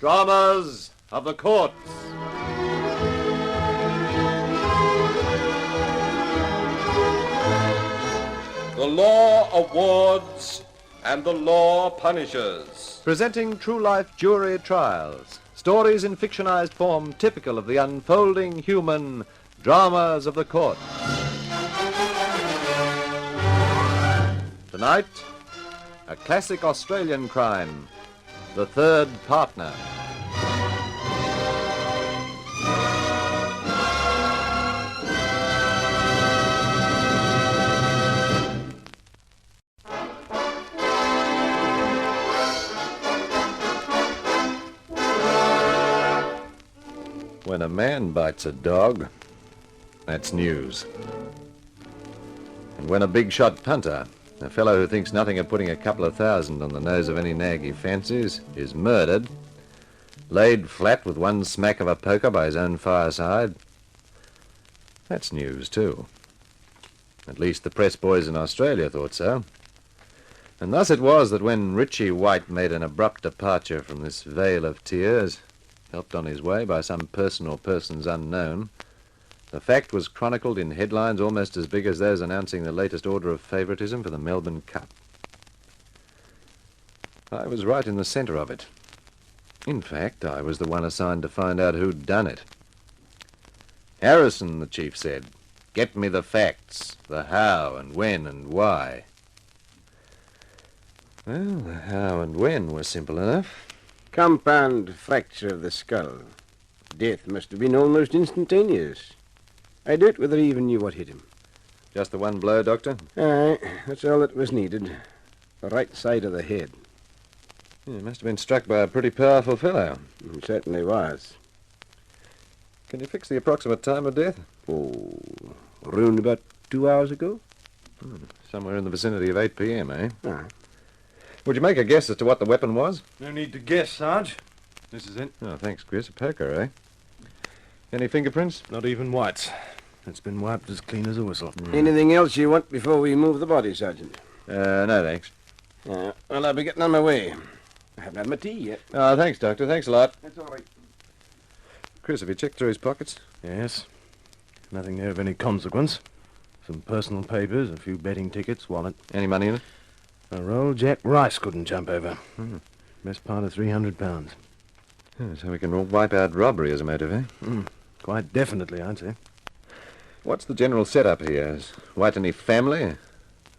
Dramas of the Courts. The law awards and the law punishes. Presenting true-life jury trials. Stories in fictionized form typical of the unfolding human dramas of the court. Tonight, a classic Australian crime, The Third Partner. When a man bites a dog, that's news. And when a big-shot punter, a fellow who thinks nothing of putting a couple of thousand on the nose of any nag he fancies, is murdered, laid flat with one smack of a poker by his own fireside, that's news, too. At least the press boys in Australia thought so. And thus it was that when Richie White made an abrupt departure from this vale of tears, helped on his way by some person or persons unknown, the fact was chronicled in headlines almost as big as those announcing the latest order of favoritism for the Melbourne Cup. I was right in the centre of it. In fact, I was the one assigned to find out who'd done it. Harrison, the chief said, get me the facts, the how and when and why. Well, the how and when were simple enough. Compound fracture of the skull. Death must have been almost instantaneous. I doubt whether he even knew what hit him. Just the one blow, Doctor? Aye, that's all that was needed. The right side of the head. Yeah, he must have been struck by a pretty powerful fellow. He certainly was. Can you fix the approximate time of death? Oh, around about 2 hours ago? Somewhere in the vicinity of 8 p.m., eh? Aye. Would you make a guess as to what the weapon was? No need to guess, Sarge. This is it. Oh, thanks, Chris. A poker, eh? Any fingerprints? Not even White's. It's been wiped as clean as a whistle. Anything else you want before we move the body, Sergeant? No, thanks. Well, I'll be getting on my way. I haven't had my tea yet. Oh, thanks, Doctor. Thanks a lot. That's all right. Chris, have you checked through his pockets? Yes. Nothing there of any consequence. Some personal papers, a few betting tickets, wallet. Any money in it? A roll Jack Rice couldn't jump over. Best part of £300. So we can wipe out robbery as a motive, eh? Quite definitely, I'd say. What's the general setup here? Has White any family? Are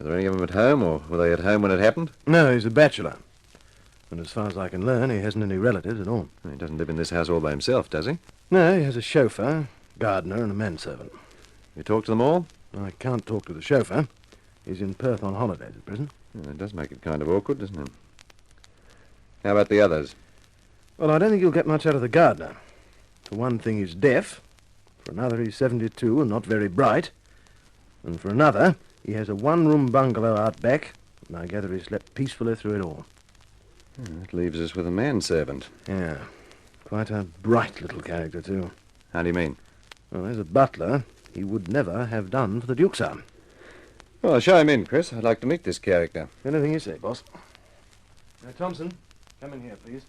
there any of them at home, or were they at home when it happened? No, he's a bachelor. And as far as I can learn, he hasn't any relatives at all. He doesn't live in this house all by himself, does he? No, he has a chauffeur, gardener, and a manservant. You talk to them all? I can't talk to the chauffeur. He's in Perth on holidays at present. It does make it kind of awkward, doesn't it? How about the others? Well, I don't think you'll get much out of the gardener. For one thing, he's deaf. For another, he's 72 and not very bright. And for another, he has a one-room bungalow out back, and I gather he slept peacefully through it all. That leaves us with a manservant. Yeah, quite a bright little character, too. How do you mean? Well, as a butler, he would never have done for the Duke's arm. Well, show him in, Chris. I'd like to meet this character. Anything you say, boss. Now, Thompson, come in here, please.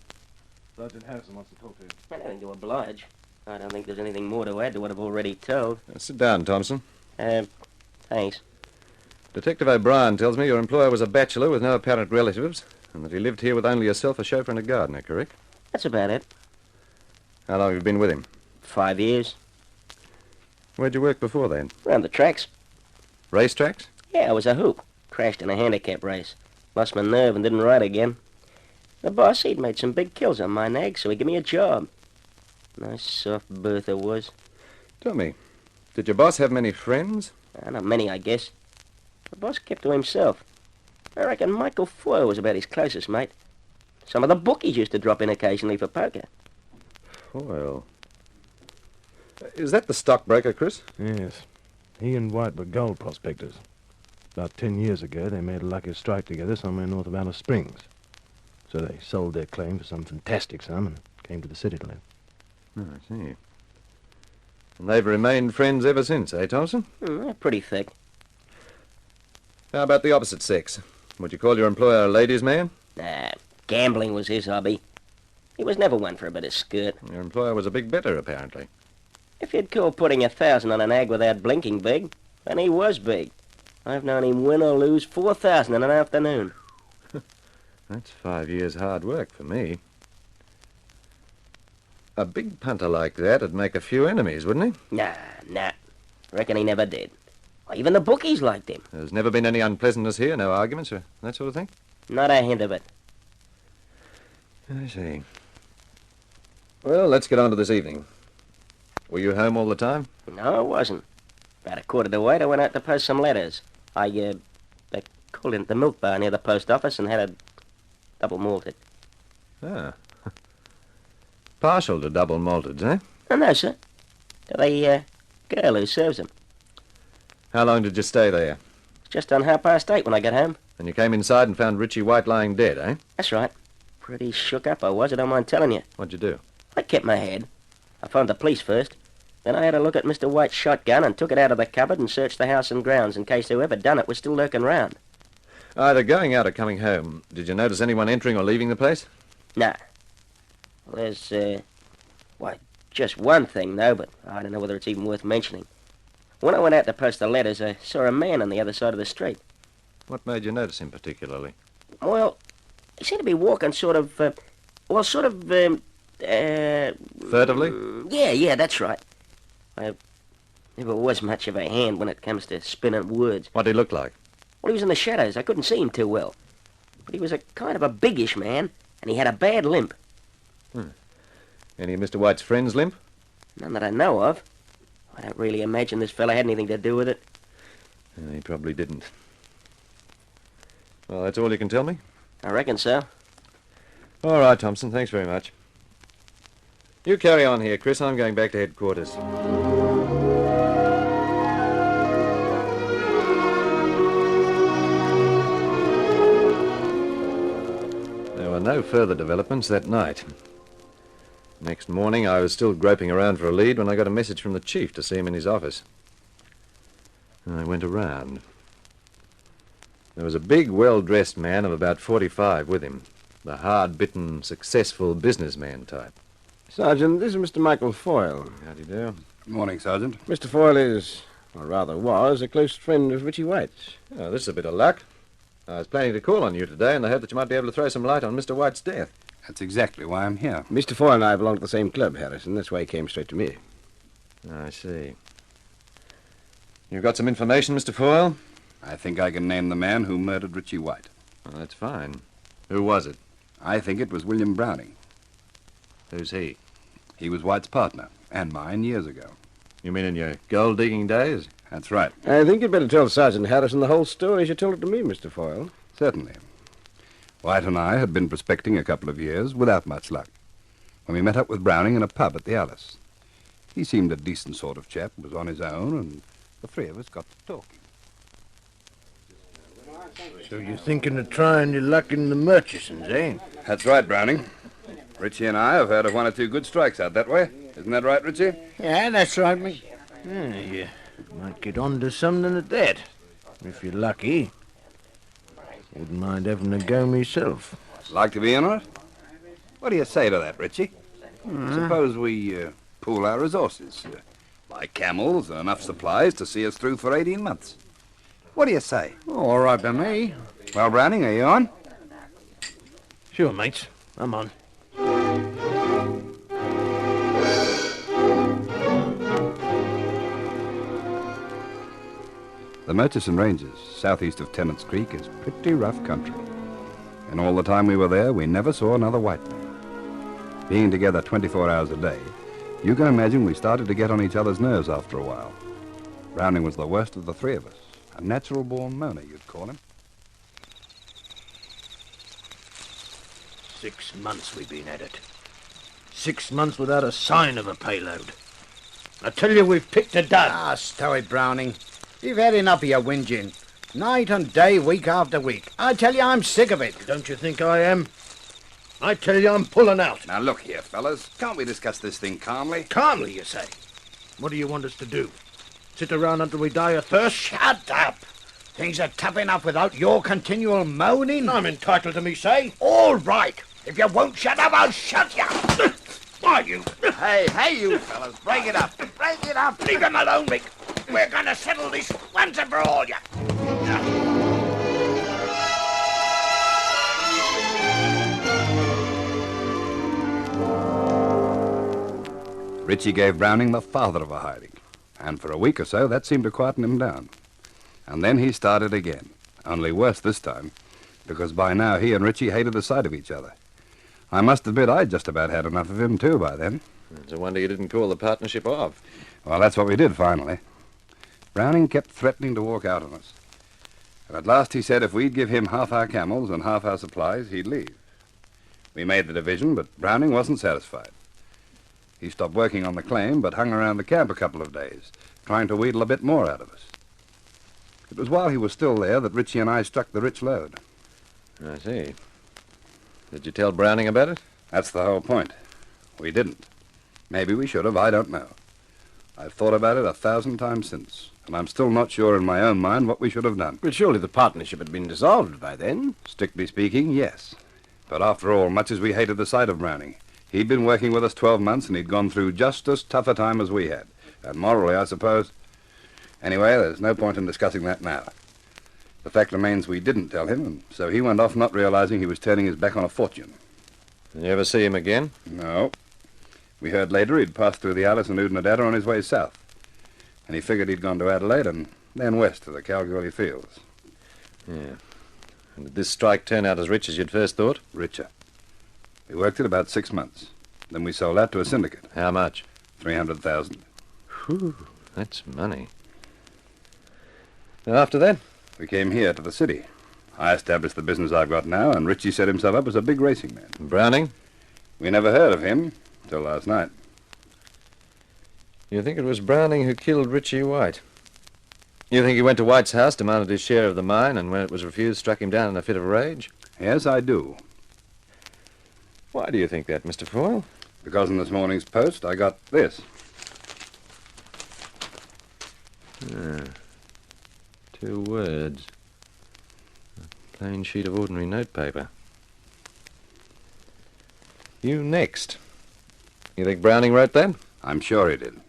Sergeant Harrison wants to talk to you. Anything to oblige. I don't think there's anything more to add to what I've already told. Sit down, Thompson. Thanks. Detective O'Brien tells me your employer was a bachelor with no apparent relatives, and that he lived here with only yourself, a chauffeur, and a gardener, correct? That's about it. How long have you been with him? 5 years. Where'd you work before then? Around the tracks. Racetracks? Yeah, I was a hoop. Crashed in a handicap race. Lost my nerve and didn't ride again. The boss, he'd made some big kills on my nag, so he gave me a job. Nice soft berth it was. Tell me, did your boss have many friends? Not many, I guess. The boss kept to himself. I reckon Michael Foyle was about his closest mate. Some of the bookies used to drop in occasionally for poker. Foyle. Is that the stockbroker, Chris? Yes. He and White were gold prospectors. About 10 years ago, they made a lucky strike together somewhere north of Alice Springs. So they sold their claim for some fantastic sum and came to the city to live. Oh, I see. And they've remained friends ever since, eh, Thompson? They're pretty thick. How about the opposite sex? Would you call your employer a ladies' man? Nah, gambling was his hobby. He was never one for a bit of skirt. Your employer was a big bidder, apparently. If you'd call putting 1,000 on an ag without blinking big, then he was big. I've known him win or lose 4,000 in an afternoon. That's 5 years' hard work for me. A big punter like that would make a few enemies, wouldn't he? Nah. Reckon he never did. Even the bookies liked him. There's never been any unpleasantness here, no arguments or that sort of thing? Not a hint of it. I see. Well, let's get on to this evening. Were you home all the time? No, I wasn't. About 1:45, I went out to post some letters. I called in at the milk bar near the post office and had a double malted. Ah. Partial to double malteds, eh? Oh, no, sir. To the girl who serves them. How long did you stay there? Just on 8:30 when I got home. And you came inside and found Richie White lying dead, eh? That's right. Pretty shook up I was, I don't mind telling you. What'd you do? I kept my head. I phoned the police first. Then I had a look at Mr. White's shotgun and took it out of the cupboard and searched the house and grounds in case whoever done it was still lurking round. Either going out or coming home, did you notice anyone entering or leaving the place? Nah. Well, there's, just one thing, though, but I don't know whether it's even worth mentioning. When I went out to post the letters, I saw a man on the other side of the street. What made you notice him particularly? Well, he seemed to be walking furtively? Yeah, that's right. I never was much of a hand when it comes to spinning words. What'd he look like? Well, he was in the shadows. I couldn't see him too well. But he was a kind of a biggish man, and he had a bad limp. Any of Mr. White's friends limp? None that I know of. I don't really imagine this fella had anything to do with it. He probably didn't. Well, that's all you can tell me? I reckon so. All right, Thompson, thanks very much. You carry on here, Chris. I'm going back to headquarters. There were no further developments that night. Next morning, I was still groping around for a lead when I got a message from the chief to see him in his office. I went around. There was a big, well-dressed man of about 45 with him. The hard-bitten, successful businessman type. Sergeant, this is Mr. Michael Foyle. How do you do? Good morning, Sergeant. Mr. Foyle is, or rather was, a close friend of Richie White's. Oh, this is a bit of luck. I was planning to call on you today in the hope that you might be able to throw some light on Mr. White's death. That's exactly why I'm here. Mr. Foyle and I belong to the same club, Harrison. That's why he came straight to me. I see. You've got some information, Mr. Foyle? I think I can name the man who murdered Richie White. Well, that's fine. Who was it? I think it was William Browning. Who's he? He was White's partner, and mine years ago. You mean in your gold-digging days? That's right. I think you'd better tell Sergeant Harrison the whole story as you told it to me, Mr. Foyle. Certainly. White and I had been prospecting a couple of years without much luck, when we met up with Browning in a pub at the Alice. He seemed a decent sort of chap, was on his own, and the three of us got to talking. So you're thinking of trying your luck in the Murchisons, eh? That's right, Browning. Richie and I have heard of one or two good strikes out that way. Isn't that right, Richie? Yeah, that's right, me. Yeah, you might get on to something at that. If you're lucky. Wouldn't mind having a go myself. Like to be in on it? What do you say to that, Richie? Suppose we pool our resources. Buy camels and enough supplies to see us through for 18 months. What do you say? All right by me. Well, Browning, are you on? Sure, mates. I'm on. The Murchison Ranges, southeast of Tennant's Creek, is pretty rough country. And all the time we were there, we never saw another white man. Being together 24 hours a day, you can imagine we started to get on each other's nerves after a while. Browning was the worst of the three of us. A natural-born moaner, you'd call him. 6 months we've been at it. 6 months without a sign of a payload. I tell you, we've picked a dud. Ah, stow it, Browning. You've had enough of your whinging. Night and day, week after week. I tell you, I'm sick of it. Don't you think I am? I tell you, I'm pulling out. Now, look here, fellas. Can't we discuss this thing calmly? Calmly, you say? What do you want us to do? Sit around until we die of thirst? Shut up. Things are tough enough without your continual moaning. I'm entitled to me say. All right. If you won't shut up, I'll shut you. Why, you... Hey, you fellas, break it up. Break it up. Leave him alone, Mick. We're going to settle this once and for all, you. Richie gave Browning the father of a hiding, and for a week or so that seemed to quieten him down. And then he started again, only worse this time, because by now he and Richie hated the sight of each other. I must admit I'd just about had enough of him, too, by then. It's a wonder you didn't call the partnership off. Well, that's what we did, finally. Browning kept threatening to walk out on us. And at last he said if we'd give him half our camels and half our supplies, he'd leave. We made the division, but Browning wasn't satisfied. He stopped working on the claim, but hung around the camp a couple of days, trying to wheedle a bit more out of us. It was while he was still there that Richie and I struck the rich lode. I see. Did you tell Browning about it? That's the whole point. We didn't. Maybe we should have, I don't know. I've thought about it 1,000 times since, and I'm still not sure in my own mind what we should have done. But surely the partnership had been dissolved by then. Strictly speaking, yes. But after all, much as we hated the sight of Browning, he'd been working with us 12 months and he'd gone through just as tough a time as we had. And morally, I suppose. Anyway, there's no point in discussing that now. The fact remains we didn't tell him, and so he went off not realizing he was turning his back on a fortune. Did you ever see him again? No. We heard later he'd passed through the Alice and Udnadada on his way south. And he figured he'd gone to Adelaide and then west to the Kalgoorlie fields. Yeah. And did this strike turn out as rich as you'd first thought? Richer. We worked it about 6 months. Then we sold out to a syndicate. How much? 300,000. Whew, that's money. And after that? We came here to the city. I established the business I've got now, and Richie set himself up as a big racing man. Browning? We never heard of him till last night. You think it was Browning who killed Richie White? You think he went to White's house, demanded his share of the mine, and when it was refused, struck him down in a fit of rage? Yes, I do. Why do you think that, Mr. Foyle? Because in this morning's post, I got this. Ah. 2 words. A plain sheet of ordinary notepaper. You next. You think Browning wrote that? I'm sure he did.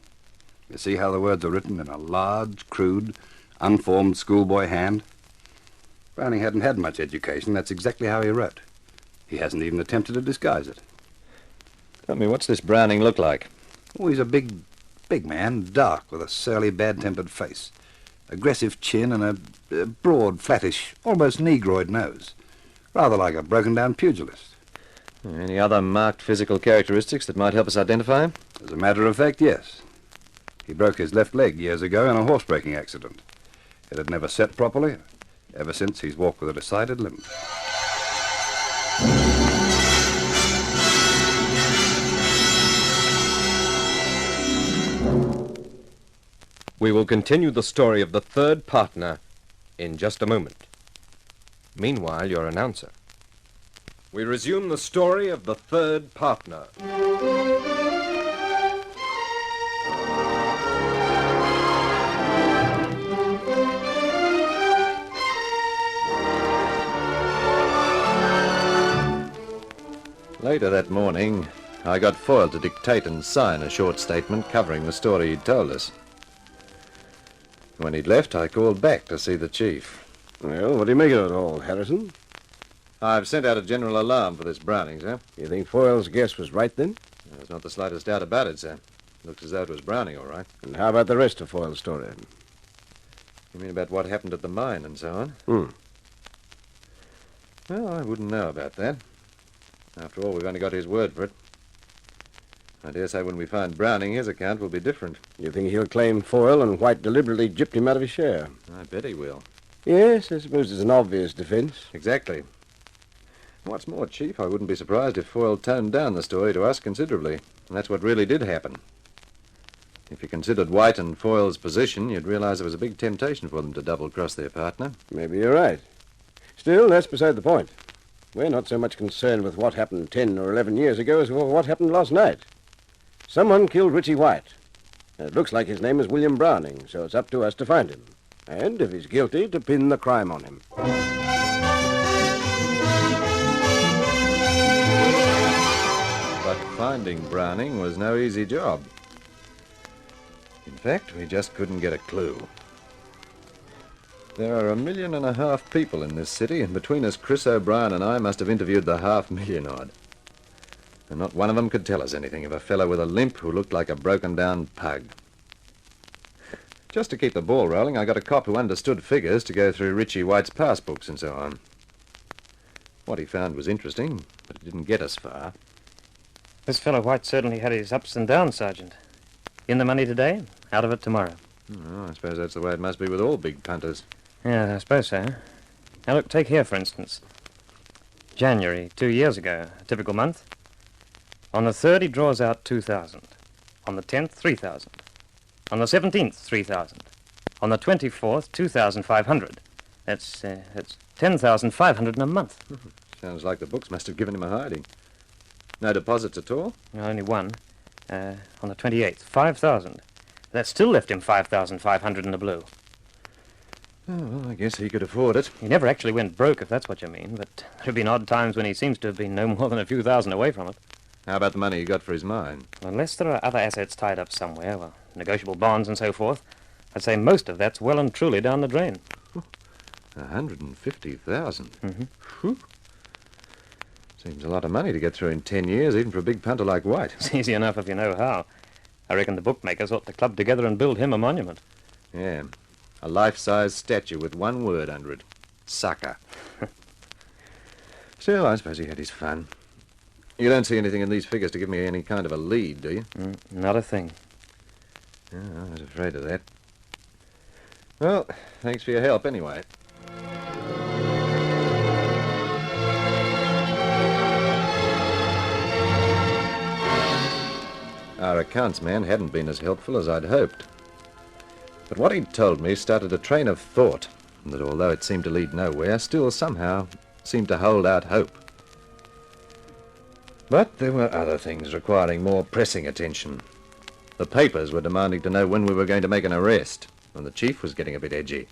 You see how the words are written in a large, crude, unformed schoolboy hand? Browning hadn't had much education. That's exactly how he wrote. He hasn't even attempted to disguise it. Tell me, what's this Browning look like? Oh, he's a big man, dark, with a surly, bad-tempered face. Aggressive chin and a broad, flattish, almost negroid nose. Rather like a broken-down pugilist. Any other marked physical characteristics that might help us identify him? As a matter of fact, yes. He broke his left leg years ago in a horse-breaking accident. It had never set properly. Ever since, he's walked with a decided limp. We will continue the story of the third partner in just a moment. Meanwhile, your announcer. We resume the story of the third partner. Later that morning, I got Foyle to dictate and sign a short statement covering the story he'd told us. When he'd left, I called back to see the chief. Well, what do you make of it all, Harrison? I've sent out a general alarm for this Browning, sir. You think Foyle's guess was right, then? There's not the slightest doubt about it, sir. Looks as though it was Browning, all right. And how about the rest of Foyle's story? You mean about what happened at the mine and so on? Well, I wouldn't know about that. After all, we've only got his word for it. I dare say when we find Browning, his account will be different. You think he'll claim Foyle and White deliberately gypped him out of his share? I bet he will. Yes, I suppose it's an obvious defense. Exactly. What's more, Chief, I wouldn't be surprised if Foyle toned down the story to us considerably. And that's what really did happen. If you considered White and Foyle's position, you'd realize there was a big temptation for them to double-cross their partner. Maybe you're right. Still, that's beside the point. We're not so much concerned with what happened 10 or 11 years ago as with what happened last night. Someone killed Richie White. And it looks like his name is William Browning, so it's up to us to find him. And, if he's guilty, to pin the crime on him. Finding Browning was no easy job. In fact, we just couldn't get a clue. There are 1.5 million people in this city, and between us, Chris O'Brien and I must have interviewed the 500,000 odd. And not one of them could tell us anything of a fellow with a limp who looked like a broken-down pug. Just to keep the ball rolling, I got a cop who understood figures to go through Richie White's passbooks and so on. What he found was interesting, but it didn't get us far. This fellow White certainly had his ups and downs, Sergeant. In the money today, out of it tomorrow. Oh, I suppose that's the way it must be with all big punters. Yeah, I suppose so. Now look, take here, for instance. January, 2 years ago, a typical month. On the 3rd, he draws out 2,000. On the 10th, 3,000. On the 17th, 3,000. On the 24th, 2,500. That's 10,500 in a month. Sounds like the books must have given him a hiding. No deposits at all? Well, only one. On the 28th, 5,000. That still left him 5,500 in the blue. Oh, well, I guess he could afford it. He never actually went broke, if that's what you mean, but there have been odd times when he seems to have been no more than a few thousand away from it. How about the money he got for his mine? Unless there are other assets tied up somewhere, well, negotiable bonds and so forth, I'd say most of that's well and truly down the drain. 150,000? Mm-hmm. Whew. Seems a lot of money to get through in 10 years, even for a big punter like White. It's easy enough if you know how. I reckon the bookmakers ought to club together and build him a monument. Yeah, a life-size statue with one word under it. Sucker. Still, I suppose he had his fun. You don't see anything in these figures to give me any kind of a lead, do you? Not a thing. Yeah, I was afraid of that. Well, thanks for your help anyway. Our accounts man hadn't been as helpful as I'd hoped. But what he'd told me started a train of thought that, although it seemed to lead nowhere, still somehow seemed to hold out hope. But there were other things requiring more pressing attention. The papers were demanding to know when we were going to make an arrest, and the chief was getting a bit edgy.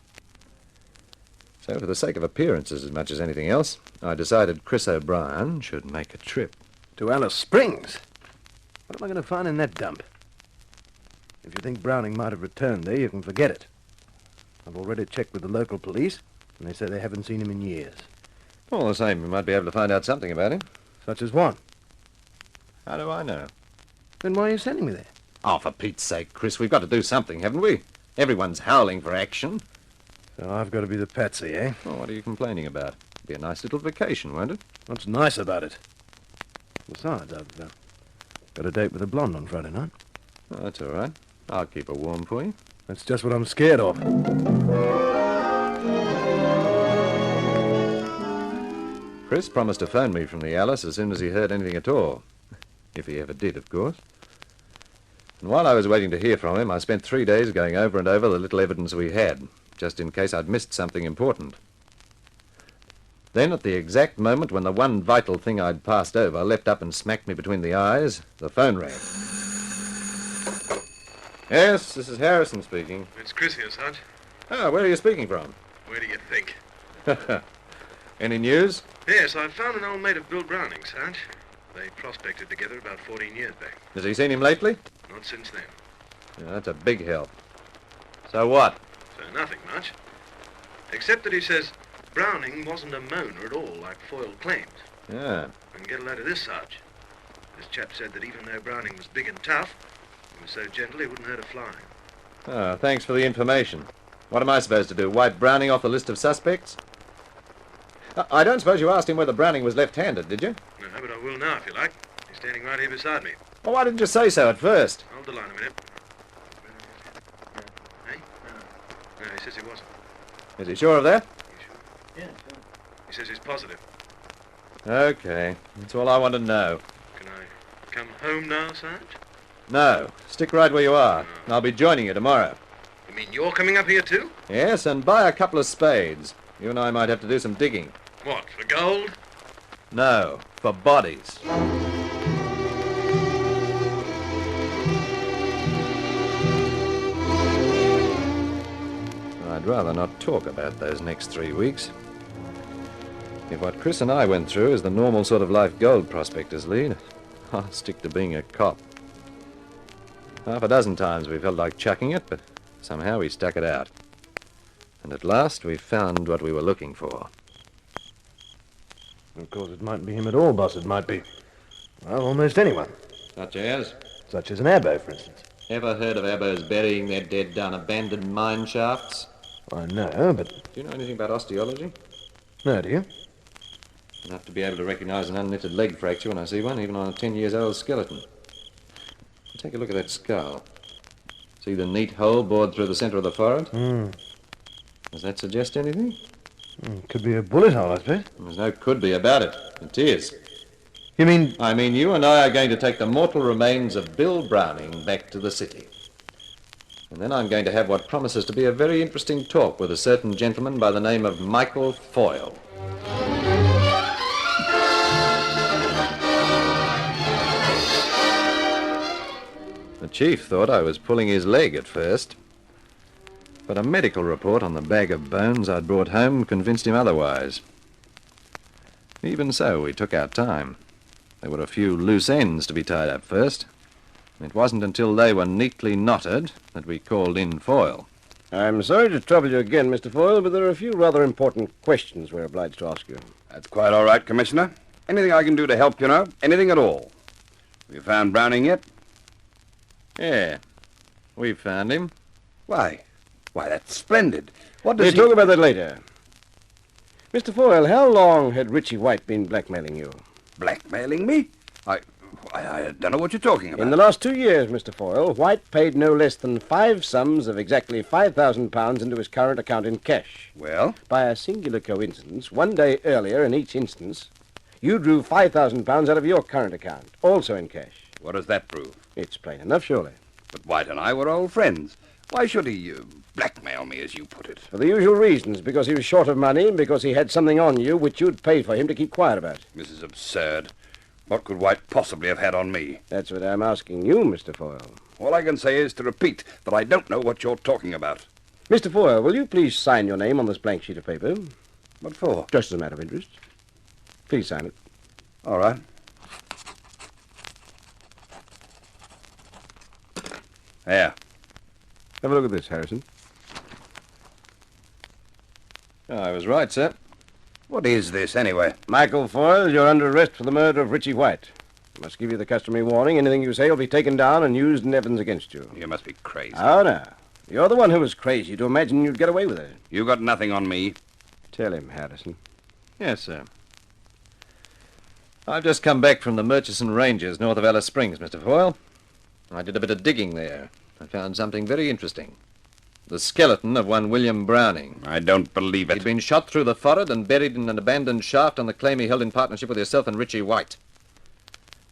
So for the sake of appearances as much as anything else, I decided Chris O'Brien should make a trip. To Alice Springs? What am I going to find in that dump? If you think Browning might have returned there, you can forget it. I've already checked with the local police, and they say they haven't seen him in years. All the same, we might be able to find out something about him. Such as what? How do I know? Then why are you sending me there? Oh, for Pete's sake, Chris, we've got to do something, haven't we? Everyone's howling for action. So I've got to be the patsy, eh? Well, what are you complaining about? It'll be a nice little vacation, won't it? What's nice about it? Besides, I've got a date with a blonde on Friday night. Oh, that's all right. I'll keep her warm for you. That's just what I'm scared of. Chris promised to phone me from the Alice as soon as he heard anything at all. If he ever did, of course. And while I was waiting to hear from him, I spent 3 days going over and over the little evidence we had, just in case I'd missed something important. Then, at the exact moment when the one vital thing I'd passed over leapt up and smacked me between the eyes, the phone rang. Yes, this is Harrison speaking. It's Chris here, Sarge. Ah, where are you speaking from? Where do you think? Any news? Yes, I've found an old mate of Bill Browning, Sarge. They prospected together about 14 years back. Has he seen him lately? Not since then. Yeah, that's a big help. So what? So nothing much. Except that he says Browning wasn't a moaner at all, like Foyle claimed. Yeah. And get a load of this, Sarge. This chap said that even though Browning was big and tough, he was so gentle he wouldn't hurt a fly. Ah, thanks for the information. What am I supposed to do, wipe Browning off the list of suspects? I don't suppose you asked him whether Browning was left-handed, did you? No, but I will now, if you like. He's standing right here beside me. Well, why didn't you say so at first? Hold the line a minute. Hey? No, he says he wasn't. Is he sure of that? You sure? Yeah, sure. He says he's positive. Okay, that's all I want to know. Can I come home now, Sarge? No, stick right where you are. I'll be joining you tomorrow. You mean you're coming up here too? Yes, and buy a couple of spades. You and I might have to do some digging. What, for gold? No, for bodies. I'd rather not talk about those next 3 weeks. If what Chris and I went through is the normal sort of life gold prospectors lead, I'll stick to being a cop. Half a dozen times we felt like chucking it, but somehow we stuck it out. And at last we found what we were looking for. Of course, it mightn't be him at all, boss. It might be, well, almost anyone. Such as? Such as an Abbo, for instance. Ever heard of Abbos burying their dead down abandoned mine shafts? I know, but... Do you know anything about osteology? No, do you? Enough to be able to recognize an unknitted leg fracture when I see one, even on a 10-year-old skeleton. Take a look at that skull. See the neat hole bored through the center of the forehead? Does that suggest anything? Could be a bullet hole, I suppose. There's no could be about it. It is. You mean... I mean, you and I are going to take the mortal remains of Bill Browning back to the city. And then I'm going to have what promises to be a very interesting talk with a certain gentleman by the name of Michael Foyle. The chief thought I was pulling his leg at first. But a medical report on the bag of bones I'd brought home convinced him otherwise. Even so, we took our time. There were a few loose ends to be tied up first. It wasn't until they were neatly knotted that we called in Foyle. I'm sorry to trouble you again, Mr. Foyle, but there are a few rather important questions we're obliged to ask you. That's quite all right, Commissioner. Anything I can do to help, you know. Anything at all. Have you found Browning yet? Yeah, we found him. Why? Why, that's splendid. What We'll does he... talk about that later. Mr. Foyle, how long had Richie White been blackmailing you? Blackmailing me? I don't know what you're talking about. In the last 2 years, Mr. Foyle, White paid no less than 5 sums of exactly £5,000 into his current account in cash. Well? By a singular coincidence, one day earlier in each instance, you drew £5,000 out of your current account, also in cash. What does that prove? It's plain enough, surely. But White and I were old friends. Why should he blackmail me, as you put it? For the usual reasons, because he was short of money and because he had something on you which you'd paid for him to keep quiet about. This is absurd. What could White possibly have had on me? That's what I'm asking you, Mr. Foyle. All I can say is to repeat that I don't know what you're talking about. Mr. Foyle, will you please sign your name on this blank sheet of paper? What for? Just as a matter of interest. Please sign it. All right. There. Have a look at this, Harrison. I was right, sir. What is this, anyway? Michael Foyle, you're under arrest for the murder of Richie White. I must give you the customary warning. Anything you say will be taken down and used in evidence against you. You must be crazy. Oh, no. You're the one who was crazy to imagine you'd get away with it. You got nothing on me. Tell him, Harrison. Yes, sir. I've just come back from the Murchison Ranges north of Alice Springs, Mr. Foyle. I did a bit of digging there. I found something very interesting. The skeleton of one William Browning. I don't believe it. He'd been shot through the forehead and buried in an abandoned shaft on the claim he held in partnership with yourself and Richie White.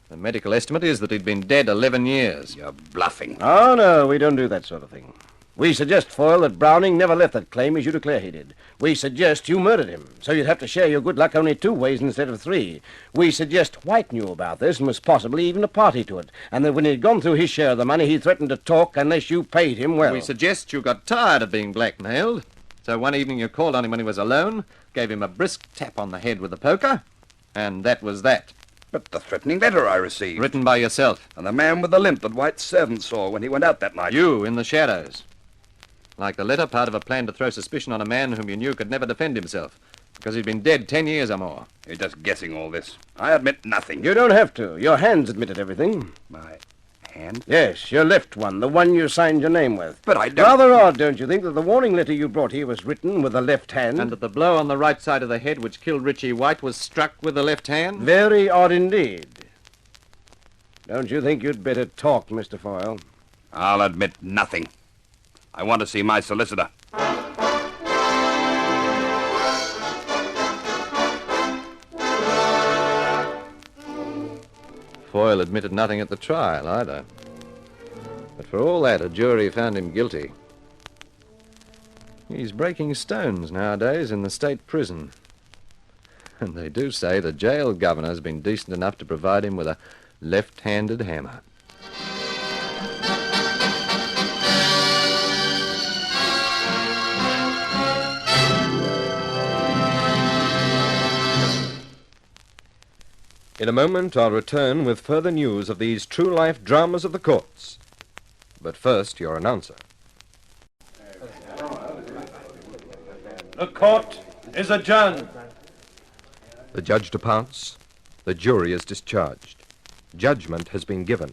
The medical estimate is that he'd been dead 11 years. You're bluffing. Oh, no, we don't do that sort of thing. We suggest, Foyle, that Browning never left that claim as you declare he did. We suggest you murdered him, so you'd have to share your good luck only 2 ways instead of 3. We suggest White knew about this and was possibly even a party to it, and that when he'd gone through his share of the money, he threatened to talk unless you paid him well. We suggest you got tired of being blackmailed, so one evening you called on him when he was alone, gave him a brisk tap on the head with a poker, and that was that. But the threatening letter I received. Written by yourself. And the man with the limp that White's servant saw when he went out that night. You, in the shadows. Like the letter, part of a plan to throw suspicion on a man whom you knew could never defend himself, because he'd been dead 10 years or more. You're just guessing all this. I admit nothing. You don't have to. Your hands admitted everything. My hand? Yes, your left one, the one you signed your name with. But I don't... Rather odd, don't you think, that the warning letter you brought here was written with the left hand? And that the blow on the right side of the head which killed Richie White was struck with the left hand? Very odd indeed. Don't you think you'd better talk, Mr. Foyle? I'll admit nothing. I want to see my solicitor. Foyle admitted nothing at the trial, either. But for all that, a jury found him guilty. He's breaking stones nowadays in the state prison. And they do say the jail governor's been decent enough to provide him with a left-handed hammer. In a moment, I'll return with further news of these true-life dramas of the courts. But first, your announcer. The court is adjourned. The judge departs. The jury is discharged. Judgment has been given.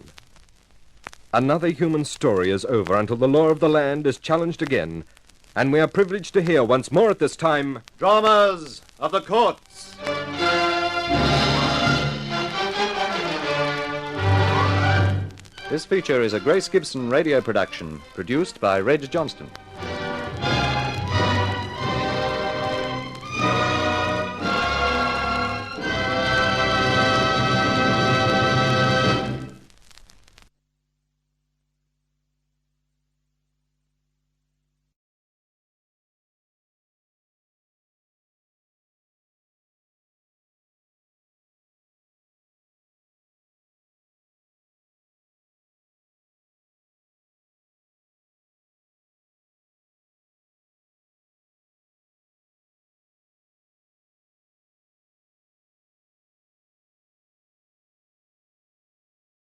Another human story is over until the law of the land is challenged again, and we are privileged to hear once more at this time... Dramas of the courts. This feature is a Grace Gibson radio production, produced by Reg Johnston.